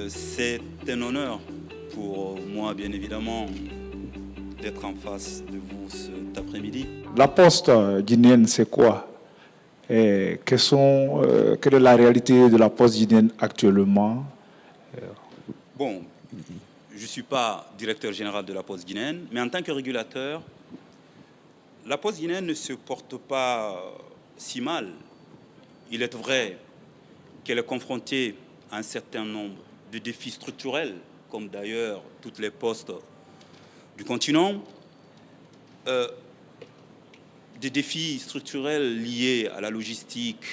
C'est un honneur pour moi, bien évidemment, d'être en face de vous cet après-midi. La poste guinéenne, c'est quoi? Et quelle est la réalité de la poste guinéenne actuellement? Bon, je ne suis pas directeur général de la Poste guinéenne, mais en tant que régulateur, la Poste guinéenne ne se porte pas si mal. Il est vrai qu'elle est confrontée à un certain nombre de défis structurels, comme d'ailleurs toutes les postes du continent, des défis structurels liés à la logistique,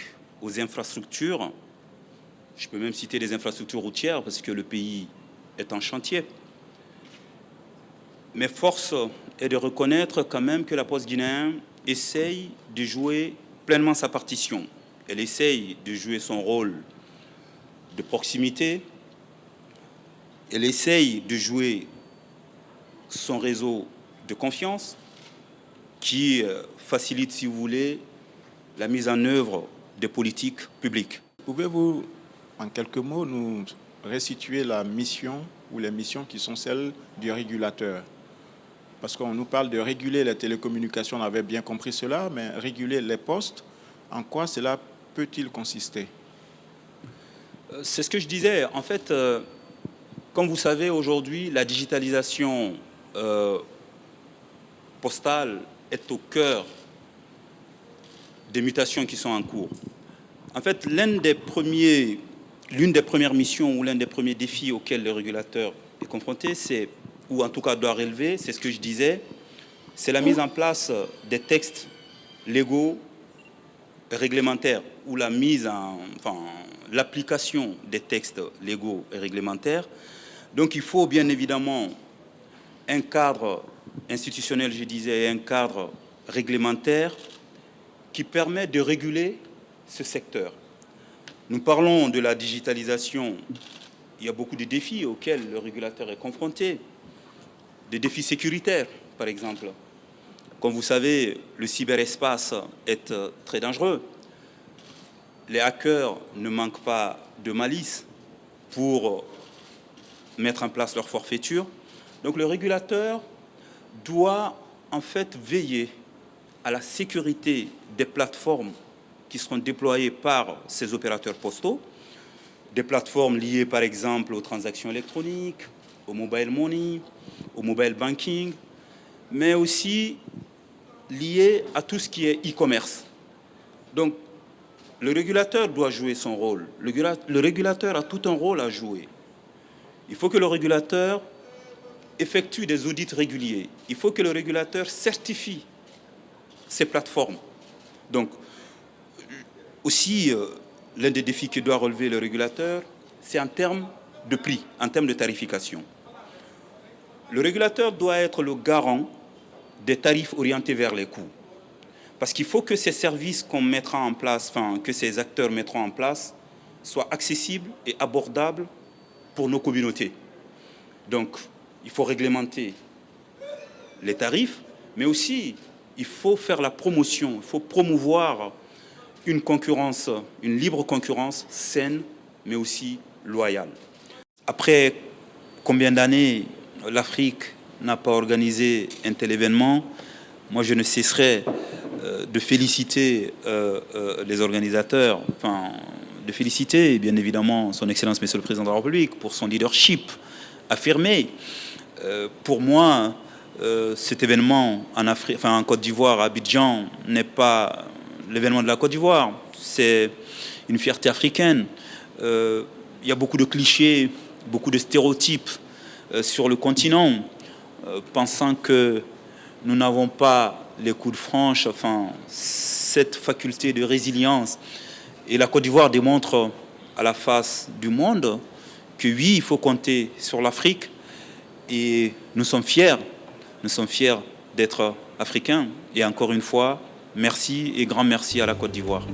aux infrastructures. Je peux même citer les infrastructures routières parce que le pays est en chantier. Mais force est de reconnaître quand même que la Poste guinéenne essaye de jouer pleinement sa partition. Elle essaye de jouer son rôle de proximité. Elle essaye de jouer son réseau de confiance qui facilite, si vous voulez, la mise en œuvre des politiques publiques. Pouvez-vous, en quelques mots, nous restituer la mission ou les missions qui sont celles du régulateur? Parce qu'on nous parle de réguler les télécommunications, on avait bien compris cela, mais réguler les postes, en quoi cela peut-il consister? C'est ce que je disais. En fait, comme vous savez, aujourd'hui, la digitalisation postale est au cœur des mutations qui sont en cours. En fait, l'une des premières missions ou l'un des premiers défis auxquels le régulateur est confronté, ou en tout cas doit relever, c'est ce que je disais, c'est la mise en place des textes légaux et réglementaires, ou l'application des textes légaux et réglementaires. Donc il faut bien évidemment un cadre institutionnel, je disais, et un cadre réglementaire qui permet de réguler ce secteur. Nous parlons de la digitalisation. Il y a beaucoup de défis auxquels le régulateur est confronté. Des défis sécuritaires, par exemple. Comme vous savez, le cyberespace est très dangereux. Les hackers ne manquent pas de malice pour mettre en place leur forfaiture. Donc le régulateur doit en fait veiller à la sécurité des plateformes qui seront déployées par ces opérateurs postaux, des plateformes liées par exemple aux transactions électroniques, au mobile money, au mobile banking, mais aussi liées à tout ce qui est e-commerce. Donc le régulateur doit jouer son rôle. Le régulateur a tout un rôle à jouer. Il faut que le régulateur effectue des audits réguliers. Il faut que le régulateur certifie ces plateformes. Donc, aussi, l'un des défis que doit relever le régulateur, c'est en termes de prix, en termes de tarification. Le régulateur doit être le garant des tarifs orientés vers les coûts. Parce qu'il faut que ces services qu'on mettra en place, que ces acteurs mettront en place, soient accessibles et abordables pour nos communautés. Donc, il faut réglementer les tarifs, mais aussi, il faut faire la promotion, il faut promouvoir une concurrence, une libre concurrence saine, mais aussi loyale. Après combien d'années l'Afrique n'a pas organisé un tel événement, moi je ne cesserai de féliciter les organisateurs, de féliciter bien évidemment son Excellence Monsieur le Président de la République pour son leadership affirmé. Pour moi, cet événement en Côte d'Ivoire, à Abidjan, n'est pas l'événement de la Côte d'Ivoire, c'est une fierté africaine. Il y a beaucoup de clichés, beaucoup de stéréotypes sur le continent, pensant que nous n'avons pas les coudes franches, cette faculté de résilience. Et la Côte d'Ivoire démontre à la face du monde que oui, il faut compter sur l'Afrique. Et nous sommes fiers d'être africains. Et encore une fois, merci et grand merci à la Côte d'Ivoire.